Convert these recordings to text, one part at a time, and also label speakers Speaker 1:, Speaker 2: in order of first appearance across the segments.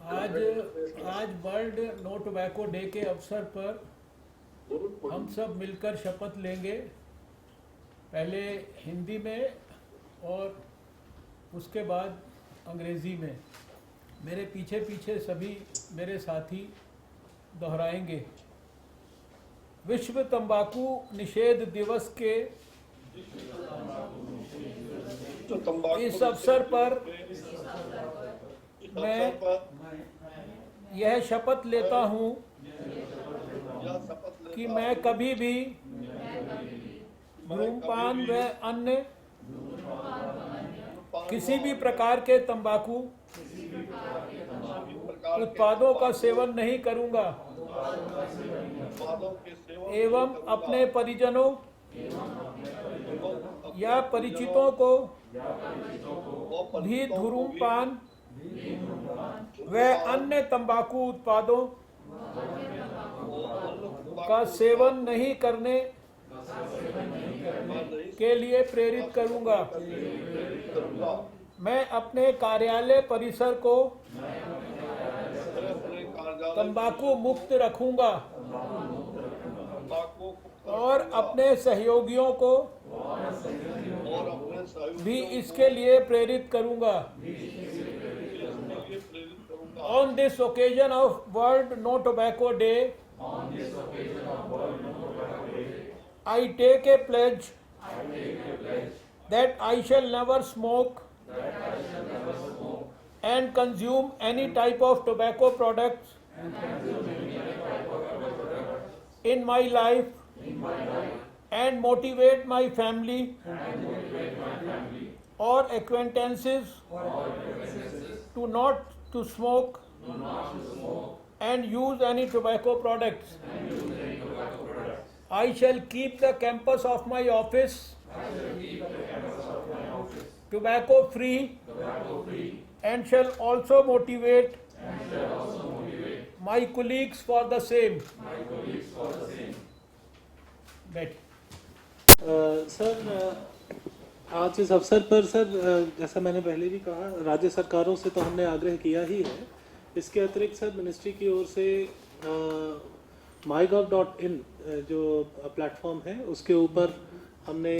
Speaker 1: आज आज world no tobacco day के अवसर पर हम सब मिलकर शपथ लेंगे, पहले हिंदी में और उसके बाद अंग्रेज़ी में। मेरे पीछे पीछे सभी मेरे साथी दोहराएंगे। विश्व तंबाकू निषेध दिवस के इस अवसर पर मैं यह शपथ लेता हूँ कि मैं कभी भी धूम्रपान व अन्य किसी भी प्रकार के तंबाकू उत्पादों का सेवन नहीं करूँगा एवं अपने परिजनों या परिचितों को भी धूम्रपान व अन्य तंबाकू उत्पादों का सेवन नहीं करने के लिए प्रेरित करूंगा। मैं अपने कार्यालय परिसर को तंबाकू मुक्त रखूंगा और अपने सहयोगियों को भी इसके लिए प्रेरित करूंगा। On this occasion of World No Tobacco Day, I take a pledge that I shall never smoke and consume any type of tobacco products in my life and motivate my family or acquaintances to not to smoke and use any tobacco products. I shall keep the campus of my office tobacco free and shall also motivate my colleagues for the same.
Speaker 2: Sir, आज इस अवसर पर sir, जैसा मैंने पहले भी कहा, राज्य सरकारों से तो हमने आग्रह किया ही है। इसके अतिरिक्त सर मिनिस्ट्री की ओर से mygov.in जो प्लेटफॉर्म है उसके ऊपर हमने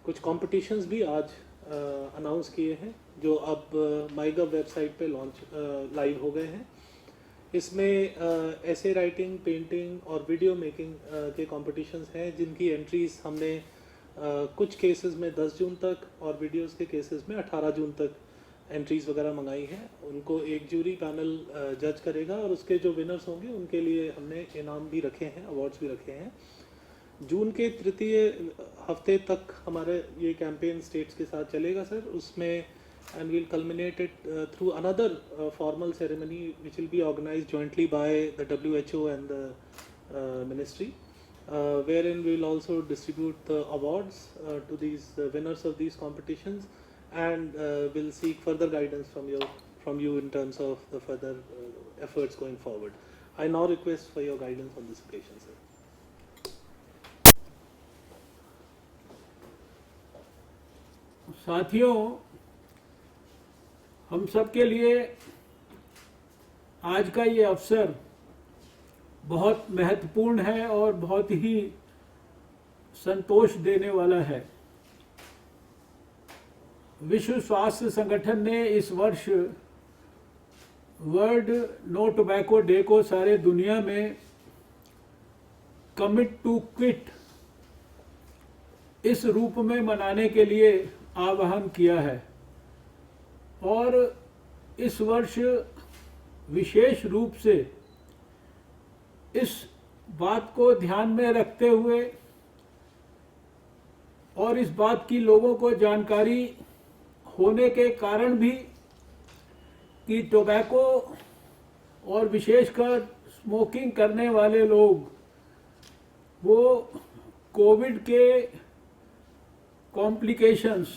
Speaker 2: कुछ कॉम्पिटिशन्स भी आज अनाउंस किए हैं जो अब माईगव वेबसाइट पे लाइव हो गए हैं। इसमें ऐसे राइटिंग, पेंटिंग और वीडियो मेकिंग के कॉम्पिटिशन्स हैं जिनकी एंट्रीज हमने कुछ केसेस में 10 जून तक और वीडियोस के केसेस में 18 जून तक एंट्रीज वगैरह मंगाई हैं। उनको एक जूरी पैनल जज करेगा और उसके जो विनर्स होंगे उनके लिए हमने इनाम भी रखे हैं, अवार्ड्स भी रखे हैं। जून के तृतीय हफ्ते तक हमारे ये कैंपेन स्टेट्स के साथ चलेगा सर। उसमें and we'll culminate it through another formal ceremony which will be organized jointly by the WHO and the ministry, wherein we will also distribute the awards to these winners of these competitions, and we'll seek further guidance from you in terms of the further efforts going forward. I now request for your guidance on this occasion, sir.
Speaker 1: साथियों, हम सब के लिए आज का ये अवसर बहुत महत्वपूर्ण है और बहुत ही संतोष देने वाला है। विश्व स्वास्थ्य संगठन ने इस वर्ष वर्ल्ड नो टोबैको डे को सारे दुनिया में कमिट टू क्विट इस रूप में मनाने के लिए आह्वान किया है और इस वर्ष विशेष रूप से इस बात को ध्यान में रखते हुए और इस बात की लोगों को जानकारी होने के कारण भी कि टोबैको और विशेषकर स्मोकिंग करने वाले लोग वो कोविड के कॉम्प्लिकेशंस,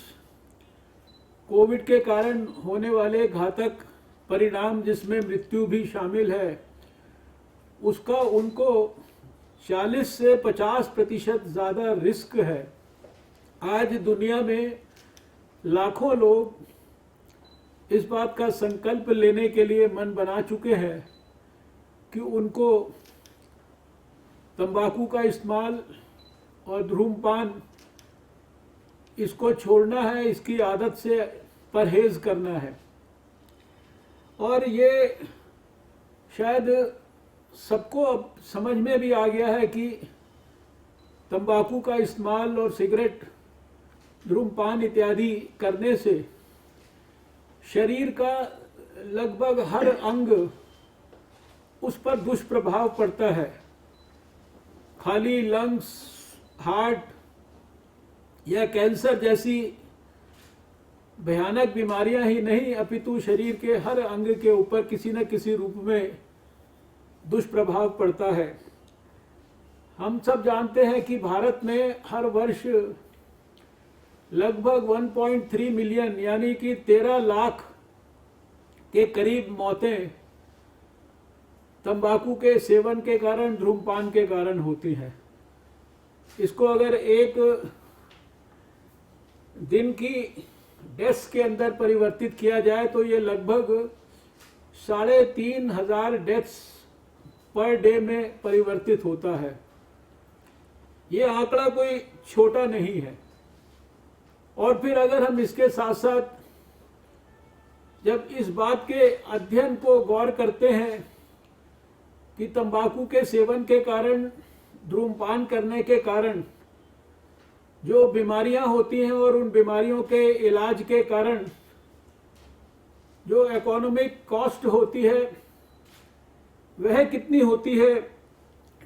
Speaker 1: कोविड के कारण होने वाले घातक परिणाम जिसमें मृत्यु भी शामिल है, उसका उनको 40 से 50% ज़्यादा रिस्क है। आज दुनिया में लाखों लोग इस बात का संकल्प लेने के लिए मन बना चुके हैं कि उनको तंबाकू का इस्तेमाल और धूम्रपान इसको छोड़ना है, इसकी आदत से परहेज करना है। और ये शायद सबको अब समझ में भी आ गया है कि तंबाकू का इस्तेमाल और सिगरेट, धूम्रपान इत्यादि करने से शरीर का लगभग हर अंग उस पर दुष्प्रभाव पड़ता है। खाली लंग्स, हार्ट या कैंसर जैसी भयानक बीमारियां ही नहीं, अपितु शरीर के हर अंग के ऊपर किसी न किसी रूप में दुष्प्रभाव पड़ता है। हम सब जानते हैं कि भारत में हर वर्ष लगभग 1.3 मिलियन यानी कि 13 लाख के करीब मौतें तंबाकू के सेवन के कारण, धूम्रपान के कारण होती हैं। इसको अगर एक दिन की डेथ्स के अंदर परिवर्तित किया जाए तो ये लगभग 3,500 डेथ्स पर डे में परिवर्तित होता है। ये आंकड़ा कोई छोटा नहीं है। और फिर अगर हम इसके साथ साथ जब इस बात के अध्ययन को गौर करते हैं कि तंबाकू के सेवन के कारण, धूम्रपान करने के कारण जो बीमारियां होती हैं और उन बीमारियों के इलाज के कारण जो इकोनॉमिक कॉस्ट होती है वह कितनी होती है,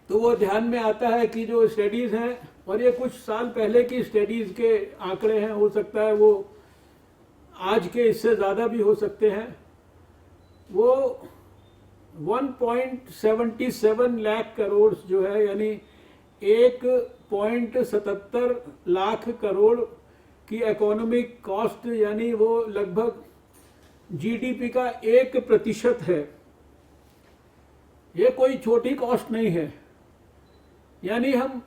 Speaker 1: तो वो ध्यान में आता है कि जो स्टडीज़ हैं, और ये कुछ साल पहले की स्टडीज़ के आंकड़े हैं, हो सकता है वो आज के इससे ज़्यादा भी हो सकते हैं, वो 1.77 लाख करोड़ जो है, यानी 1.77 लाख करोड़ की इकोनॉमिक कॉस्ट, यानी वो लगभग जीडीपी का 1% है। ये कोई छोटी कॉस्ट नहीं है। यानी हम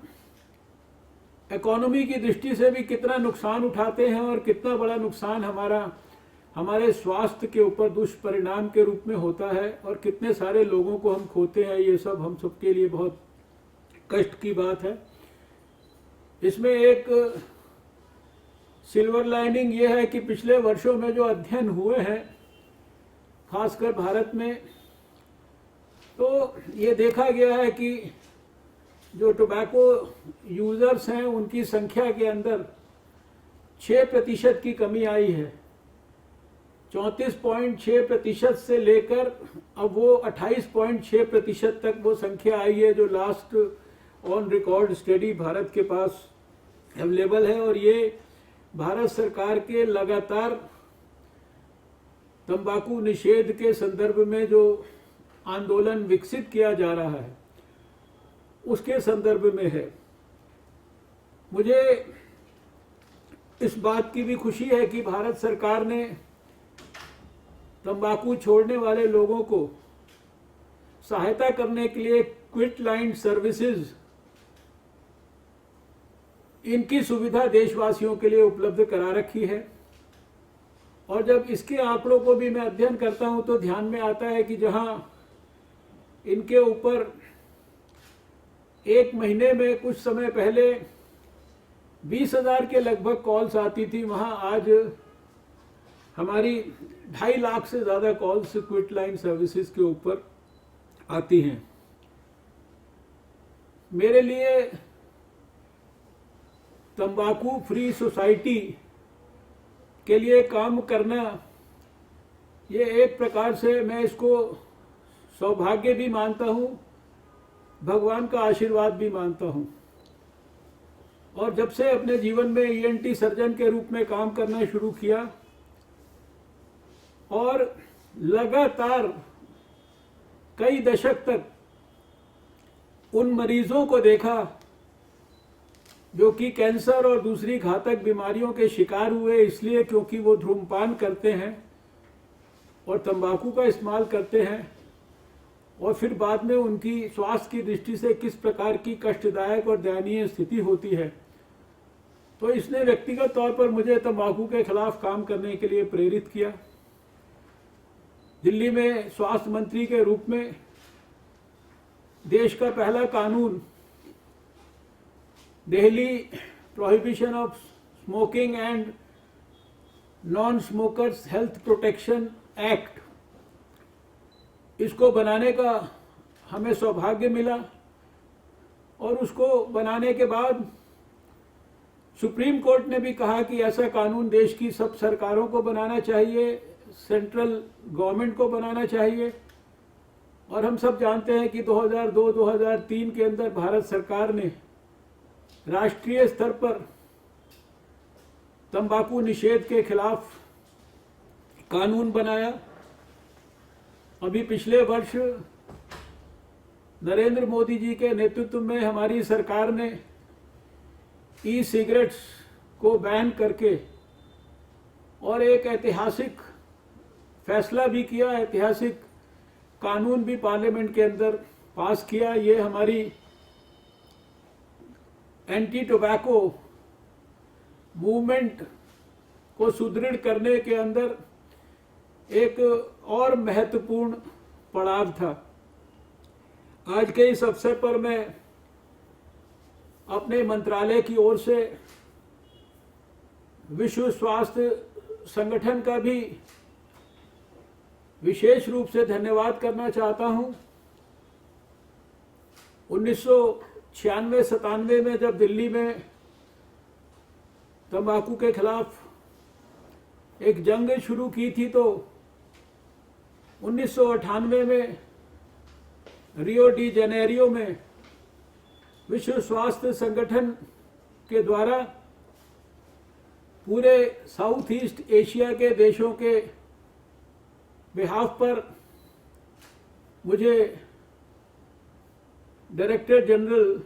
Speaker 1: इकोनॉमी की दृष्टि से भी कितना नुकसान उठाते हैं और कितना बड़ा नुकसान हमारे स्वास्थ्य के ऊपर दुष्परिणाम के रूप में होता है, और कितने सारे लोगों को हम खोते हैं। ये सब हम सबके लिए बहुत कष्ट की बात है। इसमें एक सिल्वर लाइनिंग ये है कि पिछले वर्षों में जो अध्ययन हुए हैं खासकर भारत में, तो ये देखा गया है कि जो टोबैको यूजर्स हैं उनकी संख्या के अंदर 6% की कमी आई है। 34.6% से लेकर अब वो 28.6% तक वो संख्या आई है, जो last on record study Bharat के पास अवेलेबल है। और ये भारत सरकार के लगातार तंबाकू निषेध के संदर्भ में जो आंदोलन विकसित किया जा रहा है उसके संदर्भ में है। मुझे इस बात की भी खुशी है कि भारत सरकार ने तंबाकू छोड़ने वाले लोगों को सहायता करने के लिए क्विट लाइन सर्विसेज, इनकी सुविधा देशवासियों के लिए उपलब्ध करा रखी है। और जब इसके आंकड़ों को भी मैं अध्ययन करता हूं तो ध्यान में आता है कि जहां इनके ऊपर एक महीने में कुछ समय पहले 20,000 के लगभग कॉल्स आती थी, वहां आज हमारी 2.5 लाख से ज़्यादा कॉल्स क्विट लाइन सर्विसेज के ऊपर आती हैं। मेरे लिए तंबाकू फ्री सोसाइटी के लिए काम करना, ये एक प्रकार से मैं इसको सौभाग्य भी मानता हूँ, भगवान का आशीर्वाद भी मानता हूँ। और जब से अपने जीवन में ईएनटी सर्जन के रूप में काम करना शुरू किया और लगातार कई दशक तक उन मरीजों को देखा जो कि कैंसर और दूसरी घातक बीमारियों के शिकार हुए, इसलिए क्योंकि वो धूम्रपान करते हैं और तंबाकू का इस्तेमाल करते हैं, और फिर बाद में उनकी स्वास्थ्य की दृष्टि से किस प्रकार की कष्टदायक और दयनीय स्थिति होती है। तो इसने व्यक्तिगत तौर पर मुझे तंबाकू के खिलाफ काम करने के लिए प्रेरित किया। दिल्ली में स्वास्थ्य मंत्री के रूप में देश का पहला कानून Delhi prohibition of smoking and non smokers health protection act, इसको बनाने का हमें सौभाग्य मिला। और उसको बनाने के बाद सुप्रीम कोर्ट ने भी कहा कि ऐसा कानून देश की सब सरकारों को बनाना चाहिए, सेंट्रल गवर्नमेंट को बनाना चाहिए। और हम सब जानते हैं कि 2002-2003 के अंदर भारत सरकार ने राष्ट्रीय स्तर पर तंबाकू निषेध के खिलाफ कानून बनाया। अभी पिछले वर्ष नरेंद्र मोदी जी के नेतृत्व में हमारी सरकार ने ई सिगरेट्स को बैन करके और एक ऐतिहासिक फैसला भी किया, ऐतिहासिक कानून भी पार्लियामेंट के अंदर पास किया। ये हमारी एंटी टोबैको मूवमेंट को सुदृढ़ करने के अंदर एक और महत्वपूर्ण पड़ाव था। आज के इस अवसर पर मैं अपने मंत्रालय की ओर से विश्व स्वास्थ्य संगठन का भी विशेष रूप से धन्यवाद करना चाहता हूं। 1996-97 में जब दिल्ली में तंबाकू के खिलाफ एक जंग शुरू की थी, तो 1998 में रियो डी जेनेरियो में विश्व स्वास्थ्य संगठन के द्वारा पूरे साउथ ईस्ट एशिया के देशों के बिहाफ पर मुझे डायरेक्टर जनरल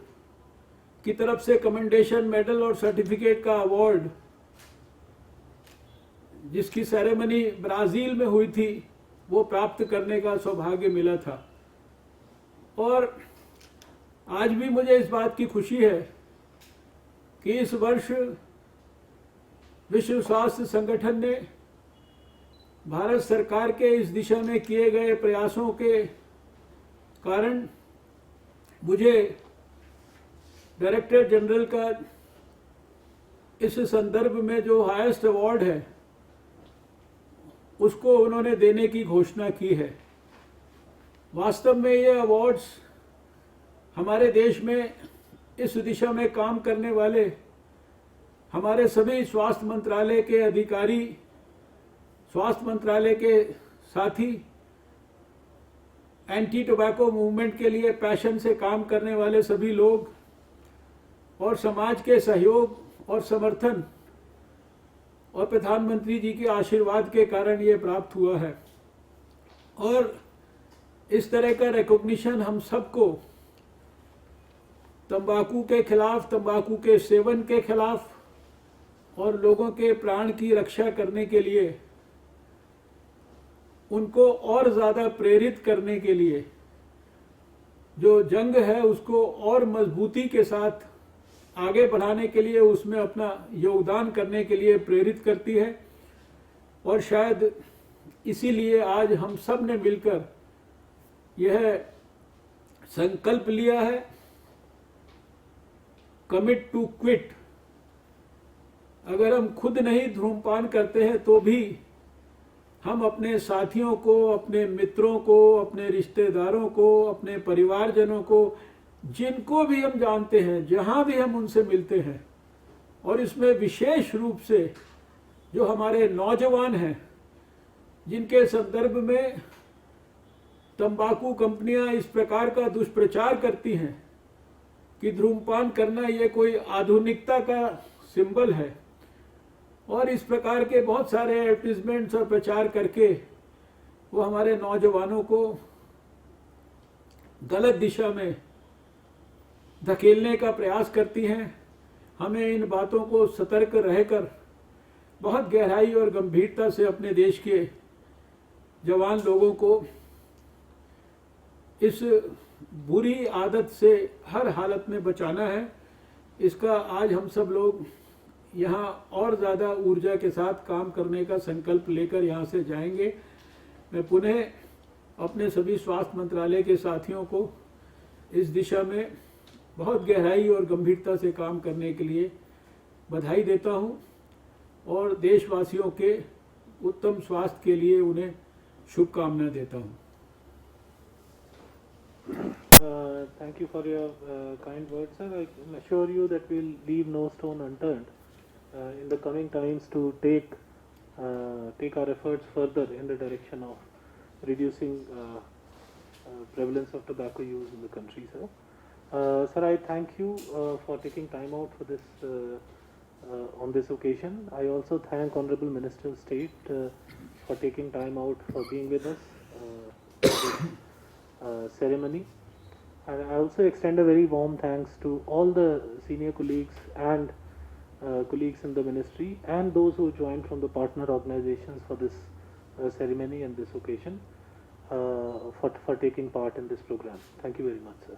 Speaker 1: की तरफ से कमेंडेशन मेडल और सर्टिफिकेट का अवार्ड, जिसकी सेरेमनी ब्राजील में हुई थी, वो प्राप्त करने का सौभाग्य मिला था। और आज भी मुझे इस बात की खुशी है कि इस वर्ष विश्व स्वास्थ्य संगठन ने भारत सरकार के इस दिशा में किए गए प्रयासों के कारण मुझे डायरेक्टर जनरल का इस संदर्भ में जो हाईएस्ट अवार्ड है उसको उन्होंने देने की घोषणा की है। वास्तव में ये अवार्ड्स हमारे देश में इस दिशा में काम करने वाले हमारे सभी स्वास्थ्य मंत्रालय के अधिकारी, स्वास्थ्य मंत्रालय के साथी, एंटी टोबैको मूवमेंट के लिए पैशन से काम करने वाले सभी लोग और समाज के सहयोग और समर्थन और प्रधानमंत्री जी के आशीर्वाद के कारण ये प्राप्त हुआ है। और इस तरह का रिकॉग्निशन हम सबको तंबाकू के खिलाफ, तंबाकू के सेवन के खिलाफ और लोगों के प्राण की रक्षा करने के लिए, उनको और ज़्यादा प्रेरित करने के लिए, जो जंग है उसको और मजबूती के साथ आगे बढ़ाने के लिए, उसमें अपना योगदान करने के लिए प्रेरित करती है। और शायद इसीलिए आज हम सब ने मिलकर यह संकल्प लिया है, कमिट टू क्विट। अगर हम खुद नहीं धूम्रपान करते हैं तो भी हम अपने साथियों को, अपने मित्रों को, अपने रिश्तेदारों को, अपने परिवारजनों को, जिनको भी हम जानते हैं, जहां भी हम उनसे मिलते हैं, और इसमें विशेष रूप से जो हमारे नौजवान हैं, जिनके संदर्भ में तंबाकू कंपनियां इस प्रकार का दुष्प्रचार करती हैं कि धूम्रपान करना ये कोई आधुनिकता का सिंबल है, और इस प्रकार के बहुत सारे एडवर्टीजमेंट्स और प्रचार करके वो हमारे नौजवानों को गलत दिशा में धकेलने का प्रयास करती हैं। हमें इन बातों को सतर्क रहकर बहुत गहराई और गंभीरता से अपने देश के जवान लोगों को इस बुरी आदत से हर हालत में बचाना है। इसका आज हम सब लोग यहाँ और ज़्यादा ऊर्जा के साथ काम करने का संकल्प लेकर यहाँ से जाएंगे। मैं पुनः अपने सभी स्वास्थ्य मंत्रालय के साथियों को इस दिशा में बहुत गहराई और गंभीरता से काम करने के लिए बधाई देता हूं और देशवासियों के उत्तम स्वास्थ्य के लिए उन्हें शुभकामनाएं देता हूं।
Speaker 2: Thank you for your kind words, sir. I can assure you that we'll leave no stone unturned in the coming times to take our efforts further in the direction of reducing prevalence of tobacco use in the country, sir. Sir, I thank you for taking time out for this on this occasion. I also thank Honorable Minister of State for taking time out for being with us for this ceremony. And I also extend a very warm thanks to all the senior colleagues and colleagues in the ministry and those who joined from the partner organizations for this ceremony and this occasion for taking part in this program. Thank you very much, sir.